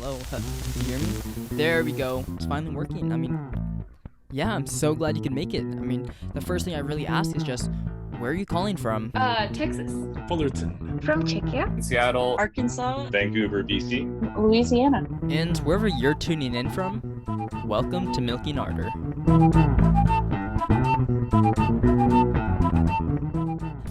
Hello, can you hear me? There we go. It's finally working. Yeah, I'm so glad you could make it. The first thing I really ask is just, where are you calling from? Texas. Fullerton, From Czechia. Seattle, Arkansas, Vancouver, BC. Louisiana. And wherever you're tuning in from, welcome to Milky Ardor.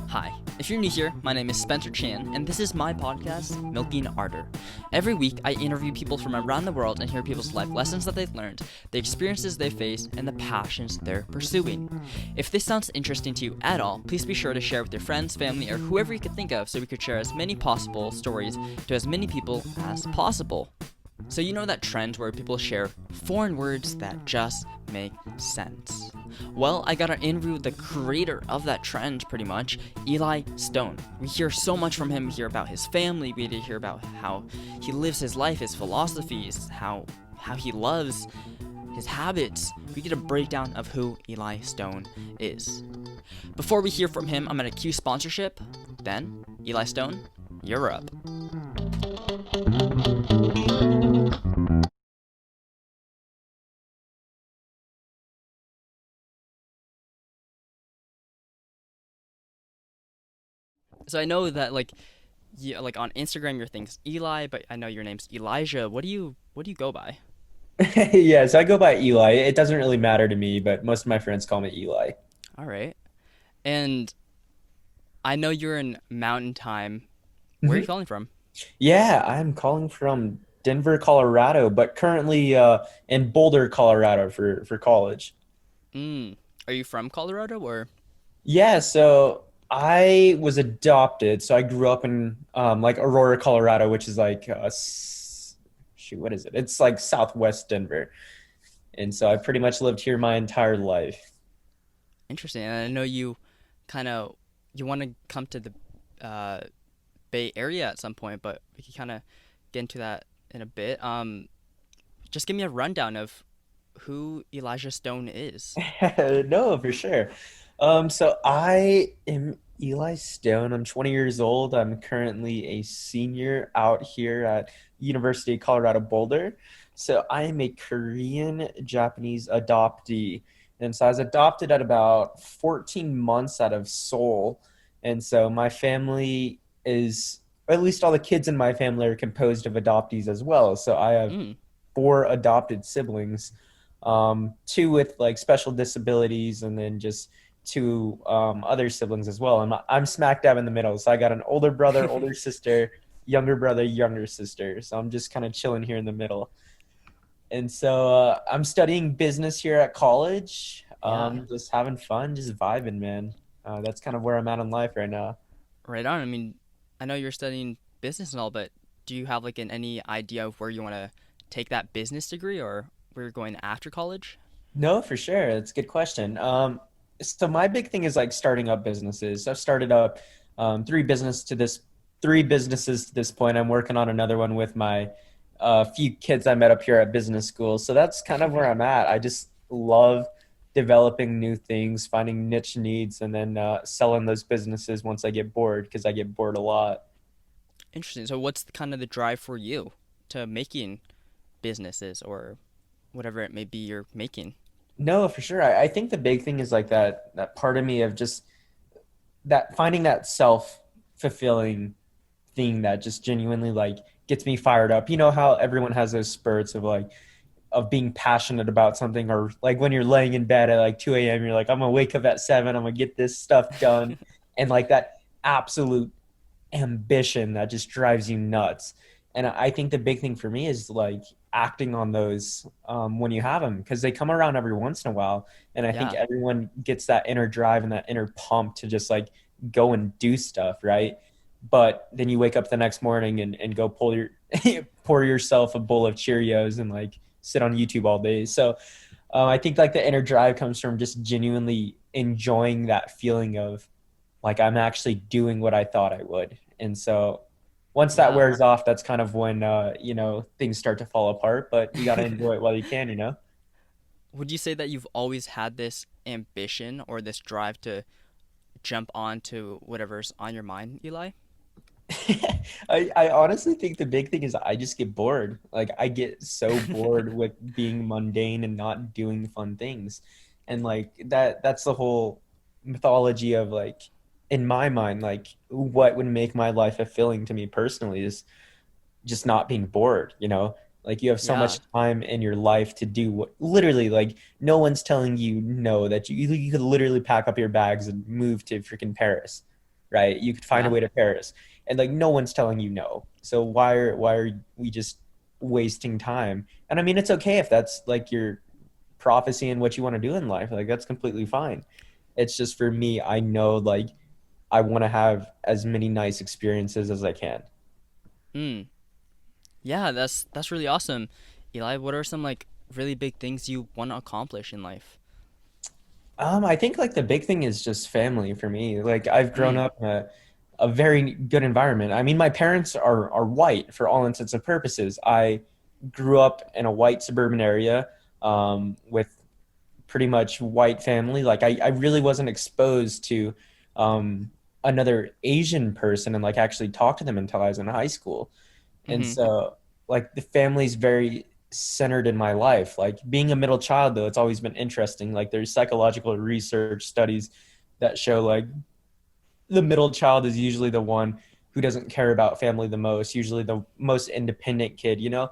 Hi, if you're new here, my name is Spencer Chan, and this is my podcast, Milky Ardor. Every week, I interview people from around the world and hear people's life lessons that they've learned, the experiences they face, and the passions they're pursuing. If this sounds interesting to you at all, please be sure to share with your friends, family, or whoever you could think of so we could share as many possible stories to as many people as possible. So you know that trend where people share foreign words that just make sense? Well, I got an interview with the creator of that trend, pretty much, Eli Stone. We hear so much from him. We hear about his family. We hear about how he lives his life, his philosophies, how he loves, his habits. We get a breakdown of who Eli Stone is. Before we hear from him, I'm going to cue sponsorship. Then, Eli Stone, you're up. So I know that on Instagram your thing's Eli, but I know your name's Elijah. What do you go by? Yes, I go by Eli. It doesn't really matter to me, but most of my friends call me Eli. All right. And I know you're in Mountain Time. Where are you Mhm. calling from? Yeah, I'm calling from Denver, Colorado, but currently in Boulder, Colorado for college. Are you from Colorado or? Yeah, so I was adopted. So I grew up in like Aurora, Colorado, which is like shoot, what is it? It's like Southwest Denver. And so I pretty much lived here my entire life. Interesting. And I know you you want to come to the Bay Area at some point, but we can kind of get into that in a bit. Just give me a rundown of who Elijah Stone is. No, for sure. So I am Eli Stone. I'm 20 years old. I'm currently a senior out here at University of Colorado Boulder. So I am a Korean Japanese adoptee. And so I was adopted at about 14 months out of Seoul. And so my family is, or at least all the kids in my family are composed of adoptees as well. So I have Mm, four adopted siblings, two with like special disabilities, and then just two other siblings as well. I'm smack dab in the middle. So I got an older brother, older sister, younger brother, younger sister. So I'm just kind of chilling here in the middle. And so I'm studying business here at college. yeah, Just having fun, just vibing, man. That's kind of where I'm at in life right now. right on. I know you're studying business and all, but do you have any idea of where you want to take that business degree or where you're going after college? No, for sure. It's a good question. So my big thing is like starting up businesses. I've started up three businesses to this point. I'm working on another one with my few kids I met up here at business school. So that's kind of where I'm at. I just love developing new things, finding niche needs, and then selling those businesses once I get bored, because I get bored a lot. Interesting. So what's kind of the drive for you to making businesses or whatever it may be you're making? No, for sure. I think the big thing is like that part of me of just that finding that self-fulfilling thing that just genuinely like gets me fired up. You know how everyone has those spurts of like of being passionate about something, or like when you're laying in bed at like 2 a.m. you're like, I'm gonna wake up at 7, I'm gonna get this stuff done. And like that absolute ambition that just drives you nuts. And I think the big thing for me is like acting on those when you have them, because they come around every once in a while. And I think Yeah. everyone gets that inner drive and that inner pump to just like go and do stuff, right? But then you wake up the next morning and go pull your pour yourself a bowl of Cheerios and like sit on YouTube all day. So I think like the inner drive comes from just genuinely enjoying that feeling of like I'm actually doing what I thought I would. And so once that Yeah. wears off, that's kind of when things start to fall apart, but you got to enjoy it while you can, Would you say that you've always had this ambition or this drive to jump on to whatever's on your mind, Eli? I honestly think the big thing is I just get bored. Like I get so bored with being mundane and not doing fun things. And like that's the whole mythology of like in my mind, like what would make my life fulfilling to me personally is just not being bored, you know? Like you have so Yeah. much time in your life to do what literally like no one's telling you no, that you could literally pack up your bags and move to freaking Paris, right? You could find a Yeah. way to Paris. And like no one's telling you no. So why are we just wasting time? And I mean it's okay if that's like your prophecy and what you want to do in life. Like that's completely fine. It's just for me, I know like I want to have as many nice experiences as I can. Mm. Yeah, that's really awesome. Eli, what are some like really big things you want to accomplish in life? I think like the big thing is just family for me. Like I've grown Mm. up in a very good environment. I mean, my parents are white for all intents and purposes. I grew up in a white suburban area with pretty much white family. Like I really wasn't exposed to um, another Asian person and like actually talk to them until I was in high school. And Mm-hmm. so like the family's very centered in my life. Like being a middle child though, it's always been interesting. Like there's psychological research studies that show like the middle child is usually the one who doesn't care about family the most, usually the most independent kid, you know?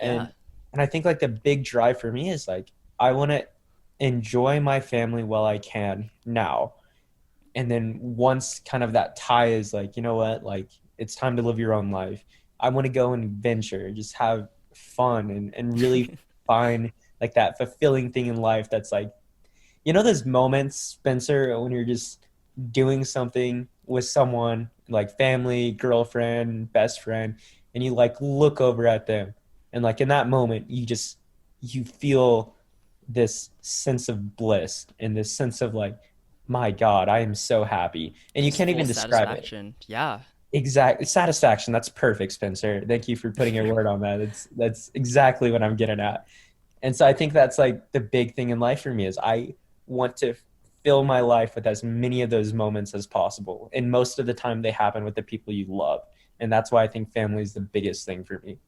Yeah. And I think like the big drive for me is like I want to enjoy my family while I can now. And then once kind of that tie is like, you know what, like it's time to live your own life. I want to go and venture, just have fun and really find like that fulfilling thing in life that's like, you know, those moments, Spencer, when you're just doing something with someone like family, girlfriend, best friend, and you like look over at them and like in that moment you feel this sense of bliss and this sense of like, my God, I am so happy. And you Just can't full even describe it. satisfaction. Yeah. Exactly. Satisfaction. That's perfect, Spencer. Thank you for putting a word on that. That's exactly what I'm getting at. And so I think that's like the big thing in life for me is I want to fill my life with as many of those moments as possible. And most of the time they happen with the people you love. And that's why I think family is the biggest thing for me.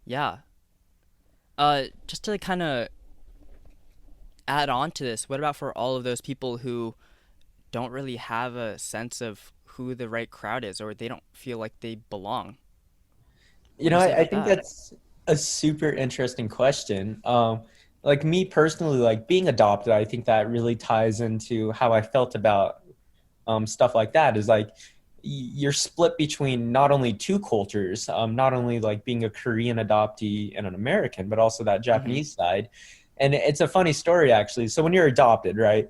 Yeah. Just to kind of add on to this, what about for all of those people who don't really have a sense of who the right crowd is, or they don't feel like they belong? You What do know, you say I about think that? that's a super interesting question. Like me personally, like being adopted, I think that really ties into how I felt about stuff like that. Is like you're split between not only two cultures, not only like being a Korean adoptee and an American, but also that Mm-hmm. Japanese side. And it's a funny story actually. So when you're adopted, right,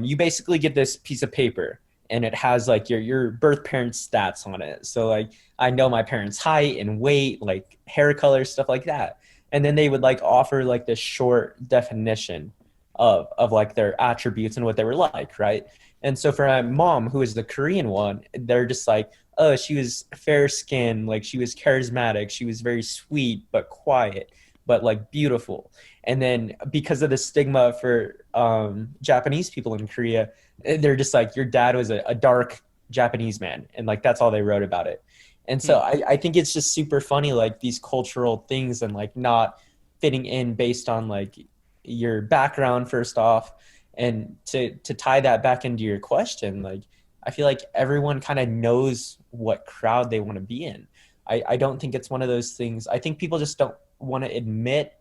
you basically get this piece of paper, and it has like your birth parents' stats on it. So like I know my parents' height and weight, like hair color, stuff like that. And then they would like offer like this short definition of like their attributes and what they were like, right? And so for my mom, who is the Korean one, they're just like, oh, she was fair skinned, like she was charismatic, she was very sweet but quiet, but like beautiful. And then because of the stigma for Japanese people in Korea, they're just like, your dad was a dark Japanese man, and like that's all they wrote about it. And so Hmm. I think it's just super funny, like these cultural things and like not fitting in based on like your background first off, and to tie that back into your question, like I feel like everyone kind of knows what crowd they want to be in. I don't think it's one of those things. I think people just don't want to admit,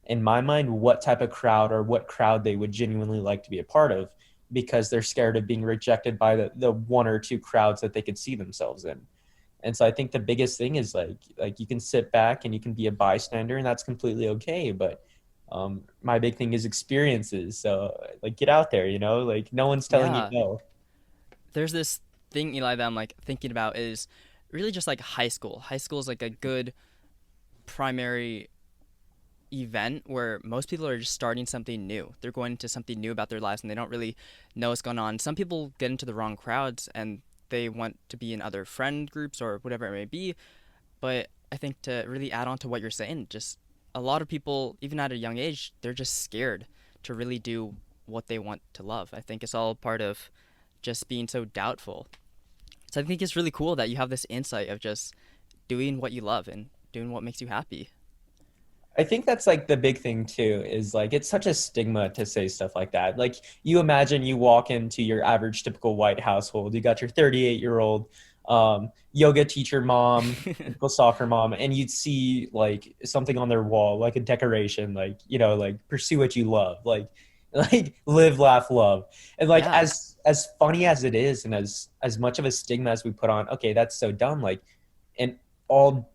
in my mind, what type of crowd or what crowd they would genuinely like to be a part of, because they're scared of being rejected by the one or two crowds that they could see themselves in. And so I think the biggest thing is like you can sit back and you can be a bystander, and that's completely okay. But my big thing is experiences. So like get out there, you know, like no one's telling you Yeah. no. There's this thing, Eli, that I'm like thinking about is really just like high school. High school is like a good primary event where most people are just starting something new. They're going into something new about their lives and they don't really know what's going on. Some people get into the wrong crowds and they want to be in other friend groups or whatever it may be. But I think to really add on to what you're saying, just a lot of people, even at a young age, they're just scared to really do what they want to love. I think it's all part of just being so doubtful. So I think it's really cool that you have this insight of just doing what you love and doing what makes you happy. I think that's like the big thing too, is like it's such a stigma to say stuff like that. Like you imagine you walk into your average typical white household, you got your 38-year-old yoga teacher mom, typical soccer mom, and you'd see like something on their wall, like a decoration, like, you know, like pursue what you love, like live, laugh, love. And like Yeah. as funny as it is and as much of a stigma as we put on, okay, that's so dumb, like, and all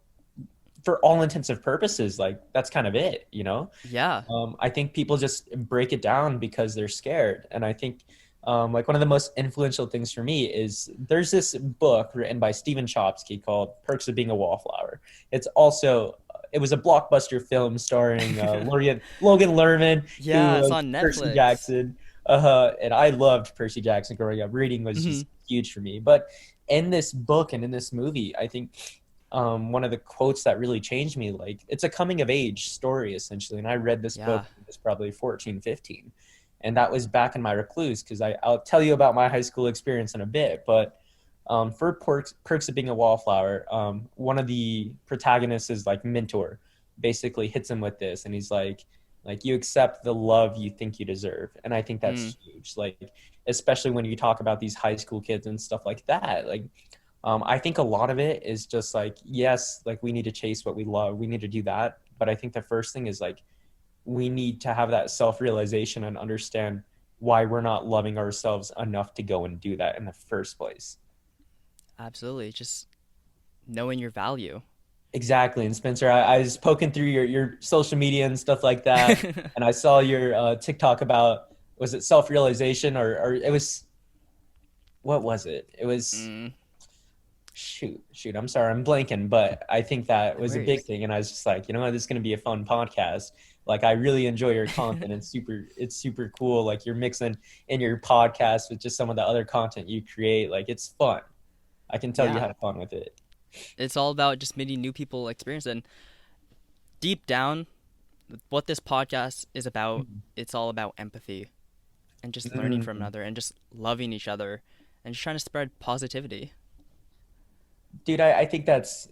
for all intensive purposes, like that's kind of it, you know? Yeah. I think people just break it down because they're scared. And I think like one of the most influential things for me is there's this book written by Stephen Chbosky called Perks of Being a Wallflower. It's also, it was a blockbuster film starring Logan Lerman, who Yeah, it's was on Percy Netflix. Jackson. And I loved Percy Jackson growing up. Reading was Hmm. just huge for me. But in this book and in this movie, I think one of the quotes that really changed me, like it's a coming of age story essentially, and I read this book Yeah. when I was probably 14, 15, and that was back in my recluse, because I'll tell you about my high school experience in a bit. But for Perks of Being a Wallflower, one of the protagonists is like mentor basically hits him with this, and he's like you accept the love you think you deserve. And I think Mm. that's huge, like especially when you talk about these high school kids and stuff like that. Like I think a lot of it is just like, yes, like we need to chase what we love. We need to do that. But I think the first thing is like, we need to have that self-realization and understand why we're not loving ourselves enough to go and do that in the first place. Absolutely. Just knowing your value. Exactly. And Spencer, I was poking through your social media and stuff like that. And I saw your TikTok about, was it self-realization, or it was, what was it? It was, Mm, shoot, I'm sorry, I'm blanking, but I think that no was a big worries. thing. And I was just like, you know what, this is going to be a fun podcast. Like, I really enjoy your content. It's super cool. Like, you're mixing in your podcast with just some of the other content you create. Like, it's fun. I can tell you Yeah. had fun with it. It's all about just meeting new people experience, and deep down what this podcast is about, it's all about empathy and just learning from Mm. another and just loving each other and just trying to spread positivity. Dude, I think that's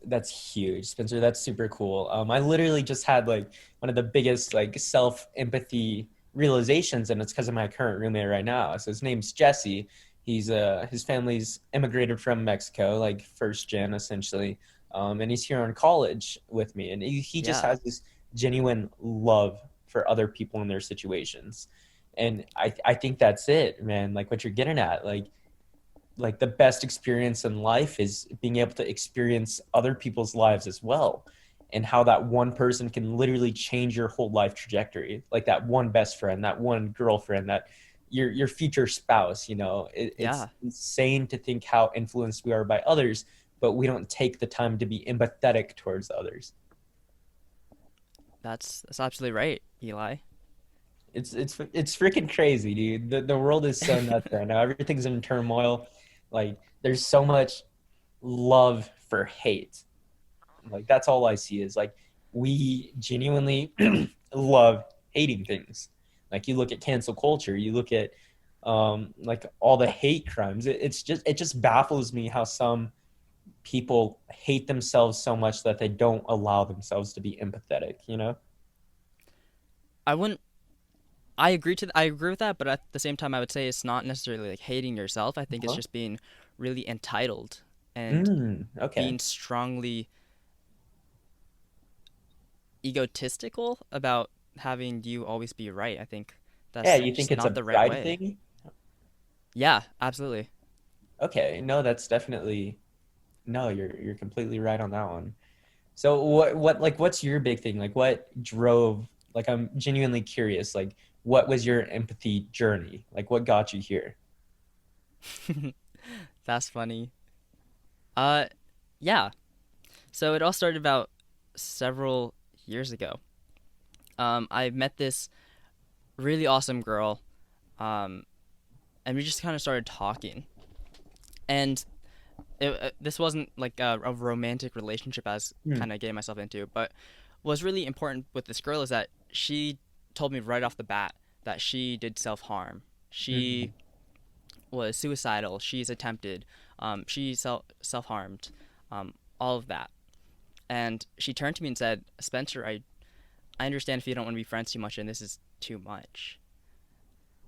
huge, Spencer. That's super cool. I literally just had like one of the biggest like self empathy realizations, and it's because of my current roommate right now. So his name's Jesse. He's his family's immigrated from Mexico, like first gen essentially, and he's here in college with me, and he just Yeah. has this genuine love for other people in their situations, and I think that's it, man. Like what you're getting at, like the best experience in life is being able to experience other people's lives as well, and how that one person can literally change your whole life trajectory, like that one best friend, that one girlfriend, that your future spouse, you know. It's Yeah. insane to think how influenced we are by others, but we don't take the time to be empathetic towards others. That's absolutely right, Eli. It's freaking crazy, dude. The world is so nuts right now. Everything's in turmoil. Like there's so much love for hate. Like that's all I see is like we genuinely love hating things. Like you look at cancel culture, you look at like all the hate crimes. It just baffles me how some people hate themselves so much that they don't allow themselves to be empathetic, you know? I wouldn't I agree with that, but at the same time I would say it's not necessarily like hating yourself. I think it's Huh? just being really entitled and Okay. being strongly egotistical about having you always be right. I think Yeah, that's you think just it's not a the right pride way. thing? Yeah, absolutely. Okay. No, that's definitely, no, you're completely right on that one. So what like what's your big thing? Like what drove, like I'm genuinely curious, like what was your empathy journey? Like what got you here? That's funny. Uh yeah. So it all started about several years ago. I met this really awesome girl, um, and we just kind of started talking. And this wasn't like a romantic relationship as Hmm. kind of getting myself into, but what's really important with this girl is that she told me right off the bat that she did self harm. Hmm. She was suicidal. She's attempted. She self-harmed, all of that. And she turned to me and said, Spencer, I understand if you don't want to be friends too much and this is too much.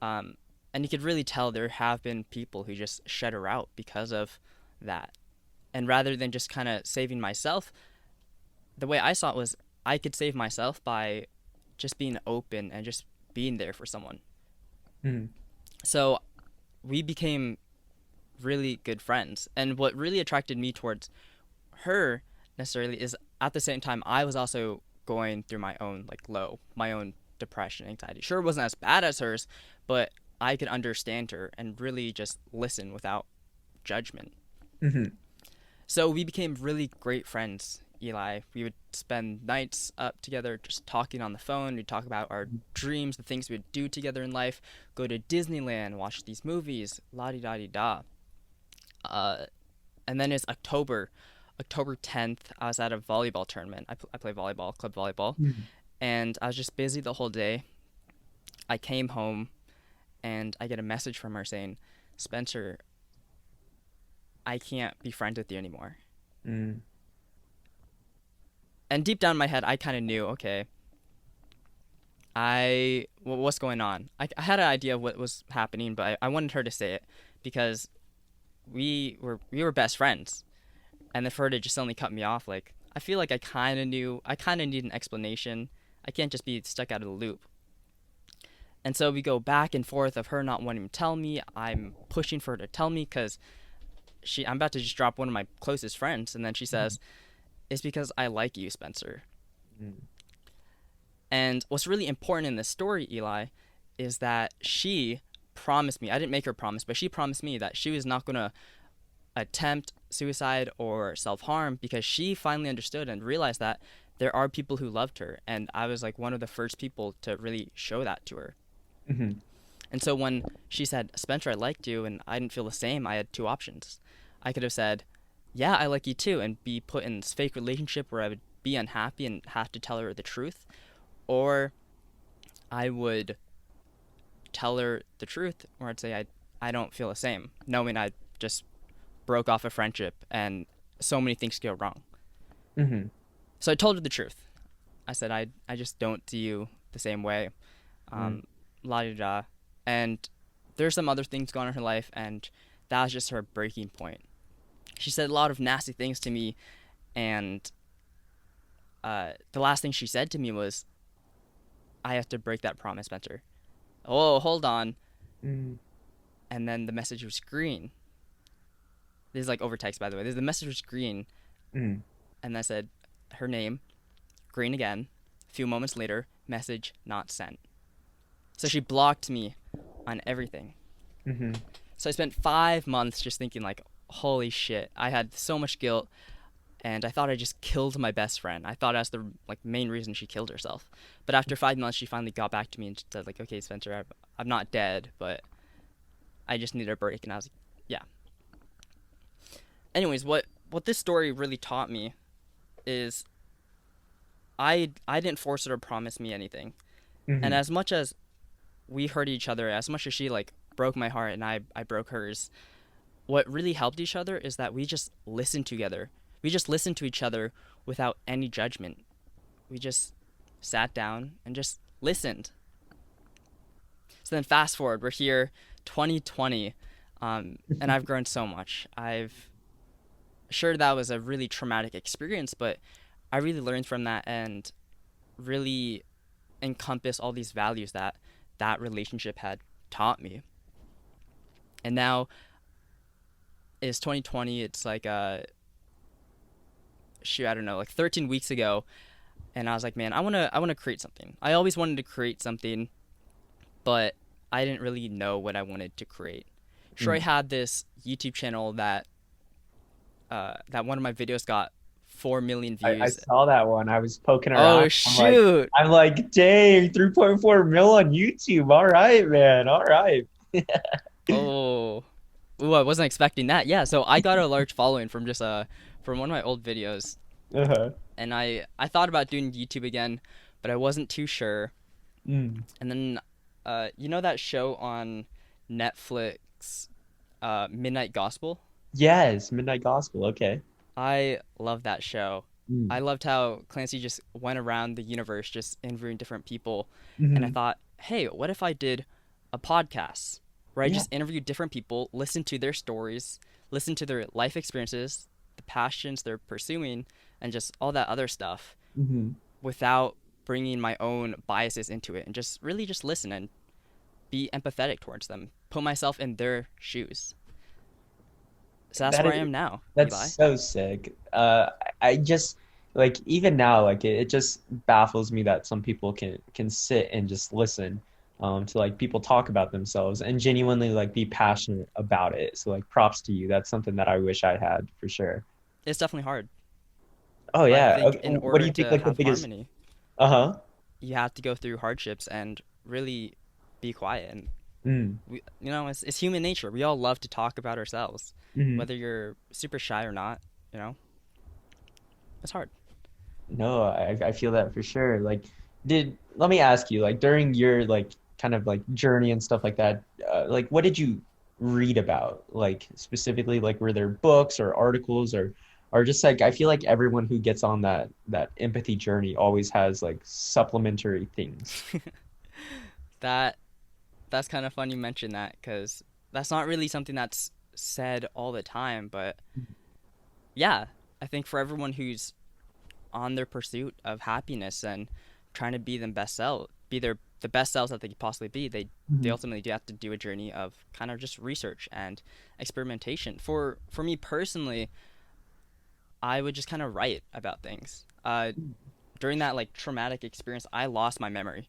And you could really tell there have been people who just shut her out because of that. And rather than just kind of saving myself, the way I saw it was I could save myself by just being open and just being there for someone. Mm-hmm. So we became really good friends. And what really attracted me towards her necessarily is at the same time I was also going through my own my own depression, anxiety. Sure, it wasn't as bad as hers, but I could understand her and really just listen without judgment. Mm-hmm. So we became really great friends, Eli. We would spend nights up together just talking on the phone. We'd talk about our dreams, the things we would do together in life, go to Disneyland, watch these movies, la-di-da-di-da. And then it's October 10th, I was at a volleyball tournament. I play volleyball, club volleyball. Mm-hmm. And I was just busy the whole day. I came home and I get a message from her saying, Spencer, I can't be friends with you anymore. Mm. And deep down in my head, I kind of knew, okay, what's going on? I had an idea of what was happening, but I wanted her to say it because we were best friends. And then for her to just suddenly cut me off, like, I feel like I kind of need an explanation. I can't just be stuck out of the loop. And so we go back and forth of her not wanting to tell me. I'm pushing for her to tell me because I'm about to just drop one of my closest friends. And then she says, it's because I like you, Spencer. Mm. And what's really important in this story, Eli, is that she promised me, I didn't make her promise, but she promised me that she was not going to attempt suicide or self-harm because she finally understood and realized that there are people who loved her. And I was like one of the first people to really show that to her. Mm-hmm. And so when she said, Spencer, I liked you, and I didn't feel the same, I had two options. I could have said, yeah, I like you too, and be put in this fake relationship where I would be unhappy and have to tell her the truth. Or I would tell her the truth, or I'd say I don't feel the same, knowing I just broke off a friendship and so many things go wrong. Mm-hmm. So I told her the truth. I said, I just don't see you the same way. La-di-da. And there's some other things going on in her life, and that was just her breaking point. She said a lot of nasty things to me, and the last thing she said to me was, I have to break that promise, Spencer. Oh, hold on. Mm. And then the message was green. This is like over text, by the way. The message was green. Mm. And I said, her name, green again. A few moments later, message not sent. So she blocked me on everything. Mm-hmm. So I spent 5 months just thinking like, holy shit. I had so much guilt, and I thought I just killed my best friend. I thought that's the main reason she killed herself. But after 5 months, she finally got back to me and said like, okay, Spencer, I'm not dead, but I just need a break. And I was like, yeah. Anyways, what this story really taught me is I didn't force her to promise me anything. Mm-hmm. And as much as we hurt each other, as much as she broke my heart and I broke hers, what really helped each other is that we just listened together. We just listened to each other without any judgment. We just sat down and just listened. So then fast forward, we're here, 2020, and I've grown so much. Sure, that was a really traumatic experience, but I really learned from that and really encompass all these values that relationship had taught me. And now it's 2020. It's like I don't know, like 13 weeks ago, and I was like, man, I want to create something. I always wanted to create something, but I didn't really know what I wanted to create. Sure, I had this YouTube channel that one of my videos got 4 million views. I saw that one. I was poking around. Oh, shoot. I'm like, dang, 3.4 mil on YouTube. All right, man. All right. Oh. Ooh, I wasn't expecting that. Yeah, so I got a large following from just from one of my old videos. Uh-huh. And I thought about doing YouTube again, but I wasn't too sure. Mm. And then you know that show on Netflix, Midnight Gospel? Yes, Midnight Gospel. Okay. I love that show. Mm. I loved how Clancy just went around the universe just interviewing different people. And I Hmm. thought, hey, what if I did a podcast where I Yeah. just interviewed different people, listen to their stories, listen to their life experiences, the passions they're pursuing, and just all that other stuff Hmm. without bringing my own biases into it and just really just listen and be empathetic towards them, put myself in their shoes. So that's That where I is am now, that's Eli. so sick. I just like even now, like it just baffles me that some people can sit and just listen to like people talk about themselves and genuinely like be passionate about it. So like props to you. That's something that I wish I had for sure. It's definitely hard. Oh I yeah. think Okay. in What do order you think to like the have biggest harmony, uh-huh. you have to go through hardships and really be quiet. And Mm. it's human nature. We all love to talk about ourselves, Hmm. whether you're super shy or not. You know, it's hard. No, I feel that for sure. Like, let me ask you, like during your like kind of like journey and stuff like that, like what did you read about? Like specifically, like were there books or articles or just like I feel like everyone who gets on that empathy journey always has like supplementary things. That that's kind of fun you mentioned that because that's not really something that's said all the time. But yeah, I think for everyone who's on their pursuit of happiness and trying to be them best self, be the best selves that they could possibly be, they Mhm. ultimately do have to do a journey of kind of just research and experimentation. For me personally, I would just kind of write about things. During that like traumatic experience, I lost my memory.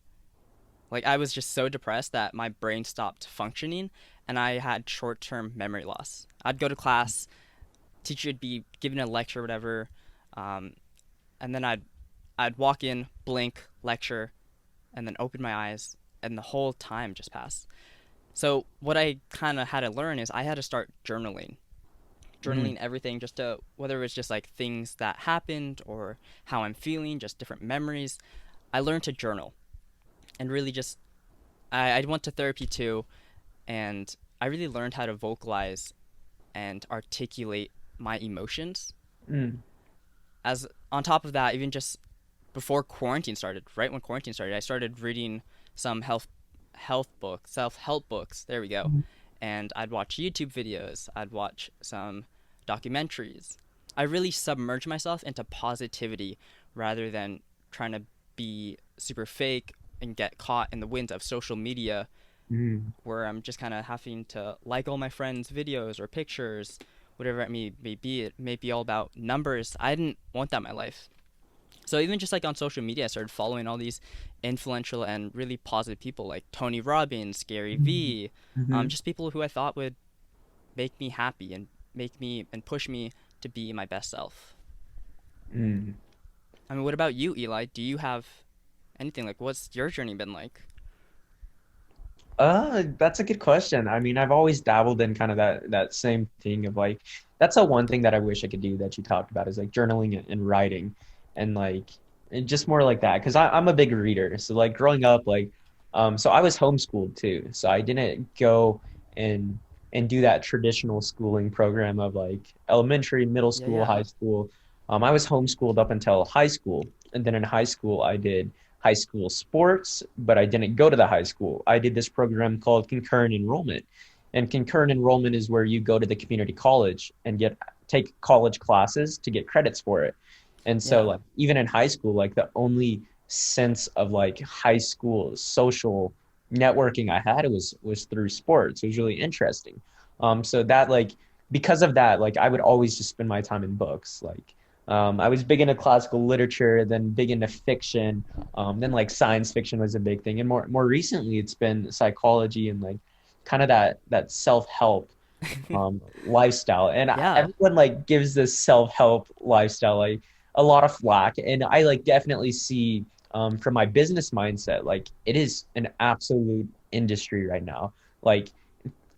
Like I was just so depressed that my brain stopped functioning, and I had short-term memory loss. I'd go to class, teacher would be giving a lecture, or whatever, um, and then I'd walk in, blink, lecture, and then open my eyes, and the whole time just passed. So what I kind of had to learn is I had to start Mm. journaling everything, just to whether it was just like things that happened or how I'm feeling, just different memories. I learned to journal and really just I went to therapy too, and I really learned how to vocalize and articulate my emotions. Mm. As on top of that, even just before quarantine started, right when quarantine started, I started reading some health books, self help books. There we go. Mhm. And I'd watch YouTube videos. I'd watch some documentaries. I really submerge myself into positivity rather than trying to be super fake and get caught in the wind of social media Mm. where I'm just kind of having to like all my friends' videos or pictures, whatever may be. It may be all about numbers. I didn't want that in my life. So even just like on social media, I started following all these influential and really positive people like Tony Robbins, Gary Mhm. Vee, Mhm. just people who I thought would make me happy and make me and push me to be my best self. Mm. I mean, what about you, Eli? Do you have anything like what's your journey been like? That's a good question. I mean, I've always dabbled in kind of that same thing of like that's a one thing that I wish I could do that you talked about is like journaling and writing and like and just more like that because I'm a big reader. So like growing up, like so I was homeschooled too. So I didn't go and and do that traditional schooling program of like elementary, middle Yeah, school, yeah. high school. I was homeschooled up until high school, and then in high school I did high school sports, but I didn't go to the high school. I did this program called concurrent enrollment. And concurrent enrollment is where you go to the community college and get take college classes to get credits for it. And so Yeah. like even in high school, like the only sense of like high school social networking I had was through sports. It was really interesting. So that like because of that, like I would always just spend my time in books. Like I was big into classical literature, then big into fiction, then like science fiction was a big thing, and more recently it's been psychology and like kind of that self help lifestyle. And Yeah. everyone like gives this self help lifestyle like a lot of flack, and I like definitely see from my business mindset like it is an absolute industry right now. Like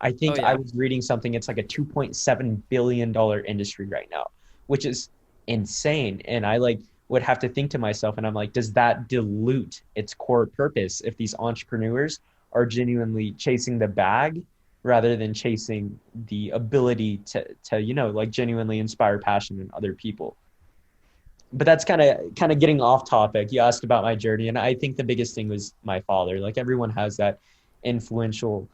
I Oh think I yeah. was reading something. It's like a $2.7 billion industry right now, which is insane. And I like would have to think to myself, and I'm like, does that dilute its core purpose if these entrepreneurs are genuinely chasing the bag? rather than chasing the ability to like genuinely inspire passion in other people. But that's kind of getting off topic. You asked about my journey, and I think the biggest thing was my father. Like everyone has that influential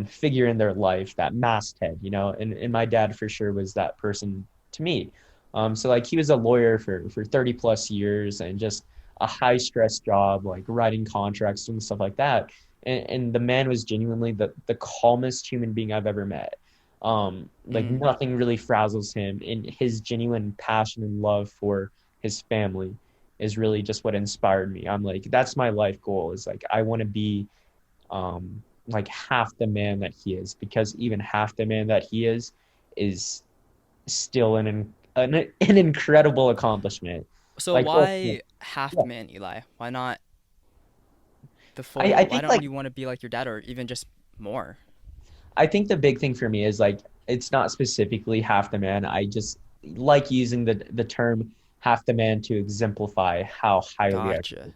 figure in their life, that masthead, and my dad for sure was that person to me. So like he was a lawyer for 30 plus years and just a high stress job, like writing contracts and stuff like that. And the man was genuinely the calmest human being I've ever met. Like nothing really frazzles him, and his genuine passion and love for his family is really just what inspired me. I'm like, that's my life goal, is like I want to be like half the man that he is, because even half the man that he is still an incredible accomplishment. So Like why half yeah. the man, Eli? Why not the I full? Why think don't like you want to be like your dad, or even just more? I think the big thing for me is like it's not specifically half the man. I just like using the term half the man to exemplify how highly I. Gotcha.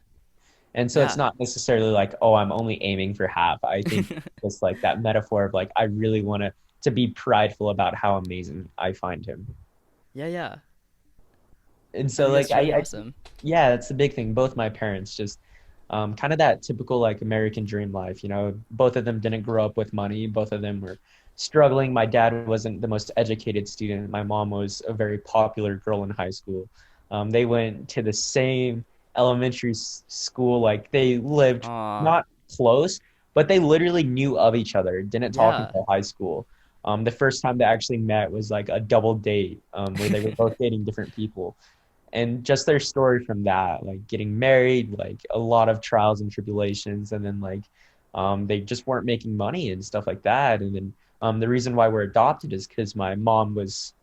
And so it's Yeah. not necessarily like, oh, I'm only aiming for half. I think it's like that metaphor of like I really want to be prideful about how amazing I find him. Yeah, yeah. And I so think like that's really awesome. yeah, that's the big thing. Both my parents just kind of that typical like American dream life. Both of them didn't grow up with money. Both of them were struggling. My dad wasn't the most educated student. My mom was a very popular girl in high school. They went to the same elementary school. Like they lived Aw. not close, but they literally knew of each other. Didn't talk Yeah. until high school. The first time they actually met was like a double date where they were both dating different people, and just their story from that, like getting married, like a lot of trials and tribulations, and then like they just weren't making money and stuff like that. And then the reason why we're adopted is because my mom was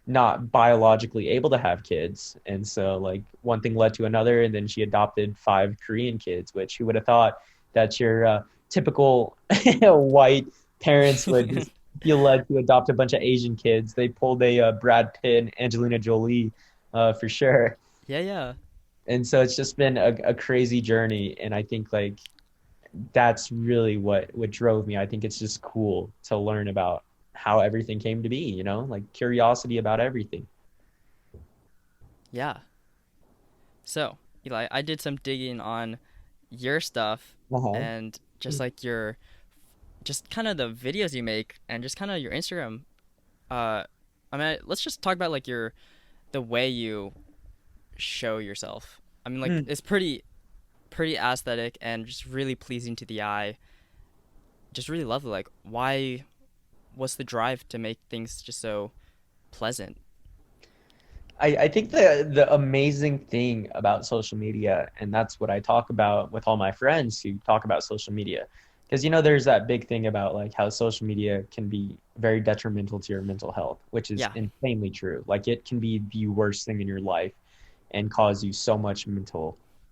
not biologically able to have kids, and so like one thing led to another, and then she adopted 5 Korean kids, which who would have thought that your typical white parents would just feel led to adopt a bunch of Asian kids. They pulled a Brad Pitt and Angelina Jolie for sure. Yeah, yeah. And so it's just been a crazy journey. And I think like that's really what drove me. I think it's just cool to learn about how everything came to be, like curiosity about everything. Yeah. So, Eli, I did some digging on your stuff Uh-huh. and just like your just kind of the videos you make and just kind of your Instagram. Uh I mean, let's just talk about like the way you show yourself. I mean, like Mm. it's pretty aesthetic and just really pleasing to the eye. Just really lovely. Like, what's the drive to make things just so pleasant? I think the amazing thing about social media, and that's what I talk about with all my friends who talk about social media, because there's that big thing about like how social media can be very detrimental to your mental health, which is Yeah. insanely true. Like it can be the worst thing in your life and cause you so much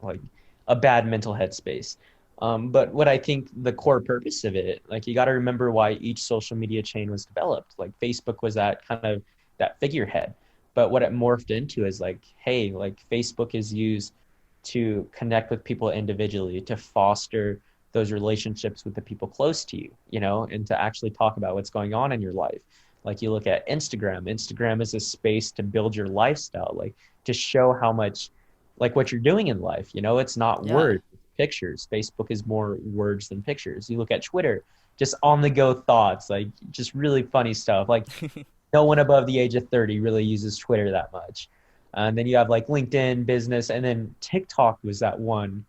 like a bad mental headspace. But what I think the core purpose of it, like you got to remember why each social media chain was developed. Like Facebook was that kind of that figurehead, but what it morphed into is like, hey, like Facebook is used to connect with people individually, to foster those relationships with the people close to you, and to actually talk about what's going on in your life. Like you look at Instagram. Instagram is a space to build your lifestyle, like to show how much, like what you're doing in life. It's not Yeah. words, it's pictures. Facebook is more words than pictures. You look at Twitter, just on the go thoughts, like just really funny stuff. Like no one above the age of 30 really uses Twitter that much. And then you have like LinkedIn, business, and then TikTok was that one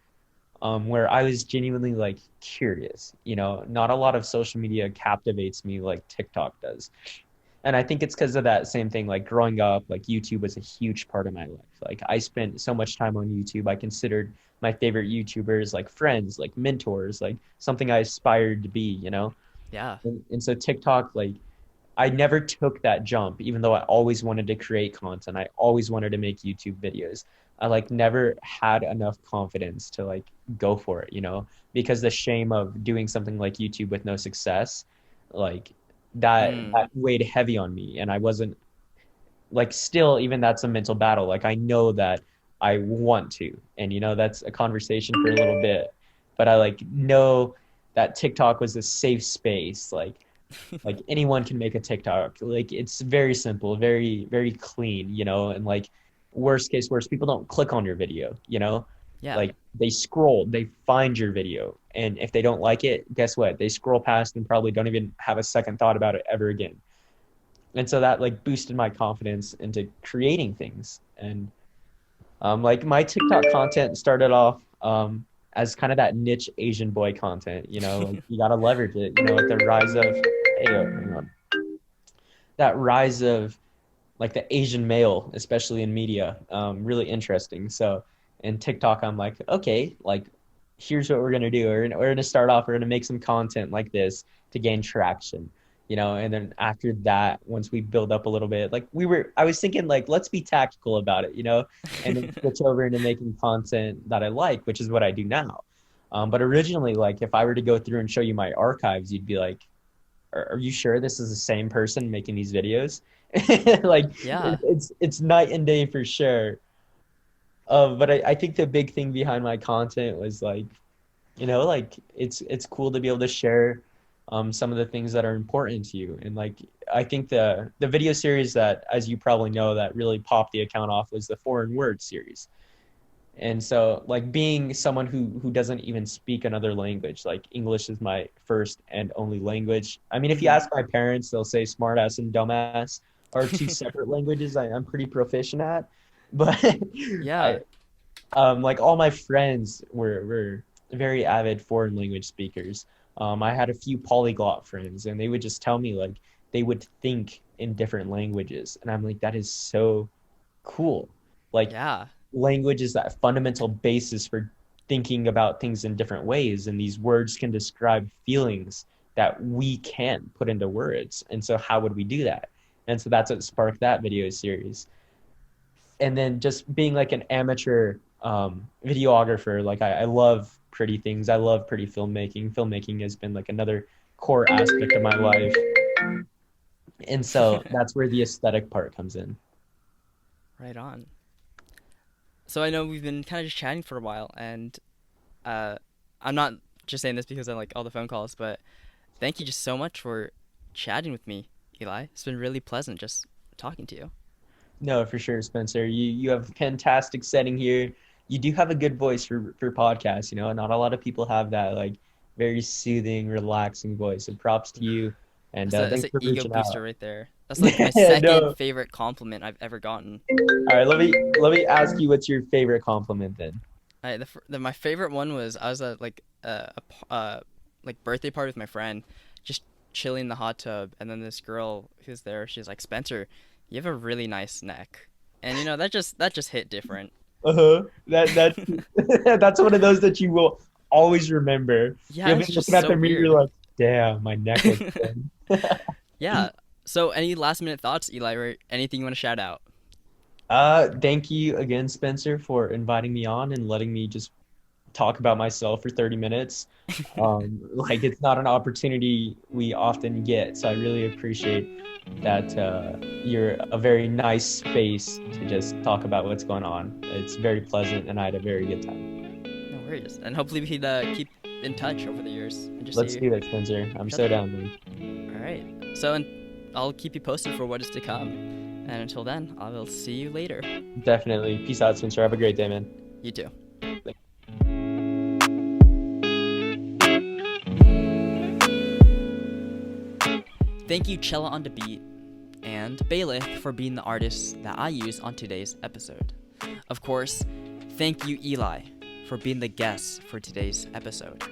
where I was genuinely like curious. Not a lot of social media captivates me like TikTok does. And I think it's because of that same thing. Like growing up, like YouTube was a huge part of my life. Like I spent so much time on YouTube. I considered my favorite YouTubers like friends, like mentors, like something I aspired to be. Yeah. And so TikTok, like I never took that jump, even though I always wanted to create content. I always wanted to make YouTube videos. I like never had enough confidence to like go for it, because the shame of doing something like YouTube with no success, like that Mm. weighed heavy on me. And I wasn't like still, even that's a mental battle. Like I know that I want to, and that's a conversation for a little bit, but I like know that TikTok was a safe space. Like Like anyone can make a TikTok. Like it's very simple, very, very clean, and like worst, people don't click on your video. Yeah. Like they scroll, they find your video. And if they don't like it, guess what? They scroll past and probably don't even have a second thought about it ever again. And so that like boosted my confidence into creating things. And like my TikTok content started off as kind of that niche Asian boy content, like you gotta leverage it, like the rise of hang on. That rise of like the Asian male, especially in media, really interesting. So in TikTok, I'm like, okay, like here's what we're gonna do. We're gonna start off. We're gonna make some content like this to gain traction, And then after that, once we build up a little bit, like I was thinking like let's be tactical about it, and then switch over into making content that I like, which is what I do now. But originally, like if I were to go through and show you my archives, you'd be like, are you sure this is the same person making these videos? Like Yeah. it's night and day for sure. But I think the big thing behind my content was like, like it's cool to be able to share some of the things that are important to you. And like I think the video series that, as you probably know, that really popped the account off was the foreign word series. And so like being someone who doesn't even speak another language, like English is my first and only language. I mean, if you ask my parents, they'll say smartass and dumbass are two separate languages I'm pretty proficient at. But Yeah. like all my friends were very avid foreign language speakers. I had a few polyglot friends, and they would just tell me like they would think in different languages, and I'm like, that is so cool. Like Yeah. language is that fundamental basis for thinking about things in different ways, and these words can describe feelings that we can't put into words. And so how would we do that? And so that's what sparked that video series. And then just being like an amateur videographer, like I love pretty things. I love pretty filmmaking. Filmmaking has been like another core aspect of my life. And so that's where the aesthetic part comes in. Right on. So I know we've been kind of just chatting for a while, and I'm not just saying this because I like all the phone calls, but thank you just so much for chatting with me, Eli. It's been really pleasant just talking to you. No, for sure, Spencer. You have a fantastic setting here. You do have a good voice for podcasts, Not a lot of people have that like very soothing, relaxing voice. So props to you. And That's thanks an for ego reaching booster out. right there. That's like my second No. favorite compliment I've ever gotten. All right, let me ask you, what's your favorite compliment then? My favorite one was I was at like like birthday party with my friend, just chilling in the hot tub, and then this girl who's there, she's like, Spencer, you have a really nice neck, and that just hit different. Uh-huh. That that's one of those that you will always remember. Yeah, You'll be it's just looking at so the mirror, weird. you're like, damn, my neck looks good. Yeah. So any last minute thoughts, Eli, or anything you want to shout out? Thank you again, Spencer, for inviting me on and letting me just talk about myself for 30 minutes. Like it's not an opportunity we often get, so I really appreciate that you're a very nice space to just talk about what's going on. It's very pleasant, and I had a very good time. No worries. And hopefully we can keep in touch over the years and just Let's see. do that, Spencer. I'm Shut so up. down, man. All right. So I'll keep you posted for what is to come. And until then, I will see you later. Definitely. Peace out, Spencer. Have a great day, man. You too. Thank you, XelaOnDaBeat and Bayleth, for being the artists that I use on today's episode. Of course, thank you, Eli, for being the guest for today's episode.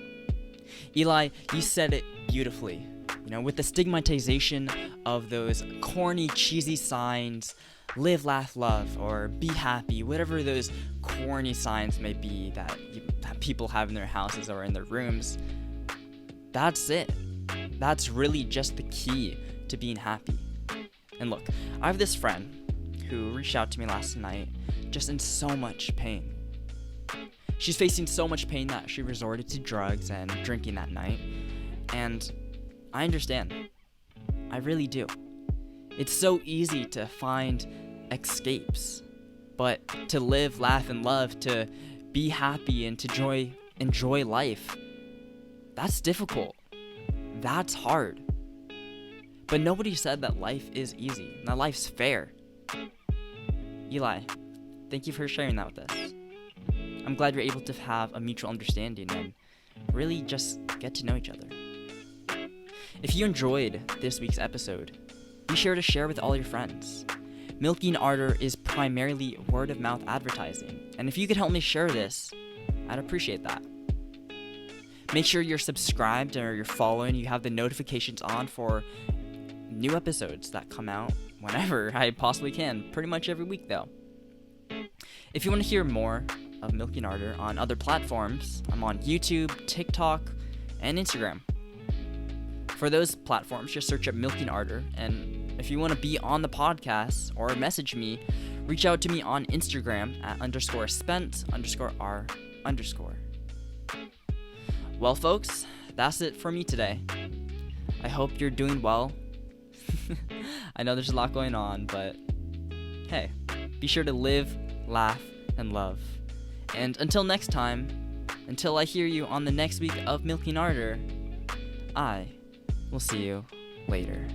Eli, you said it beautifully. With the stigmatization of those corny, cheesy signs, live, laugh, love, or be happy, whatever those corny signs may be that people have in their houses or in their rooms, that's it. That's really just the key to being happy. And look, I have this friend who reached out to me last night just in so much pain. She's facing so much pain that she resorted to drugs and drinking that night. And I understand. I really do. It's so easy to find escapes, but to live, laugh, and love, to be happy and to enjoy life, that's difficult. That's hard. But nobody said that life is easy, that life's fair. Eli, thank you for sharing that with us. I'm glad you're able to have a mutual understanding and really just get to know each other. If you enjoyed this week's episode, be sure to share with all your friends. Milking Ardor is primarily word-of-mouth advertising, and if you could help me share this, I'd appreciate that. Make sure you're subscribed or you're following, you have the notifications on for new episodes that come out whenever I possibly can, pretty much every week though. If you want to hear more of Milking Ardor on other platforms, I'm on YouTube, TikTok, and Instagram. For those platforms, just search up Milking Ardor, and if you want to be on the podcast or message me, reach out to me on Instagram at _spent_r_. Well, folks, that's it for me today. I hope you're doing well. I know there's a lot going on, but hey, be sure to live, laugh, and love. And until next time, until I hear you on the next week of Milking Ardor, I will see you later.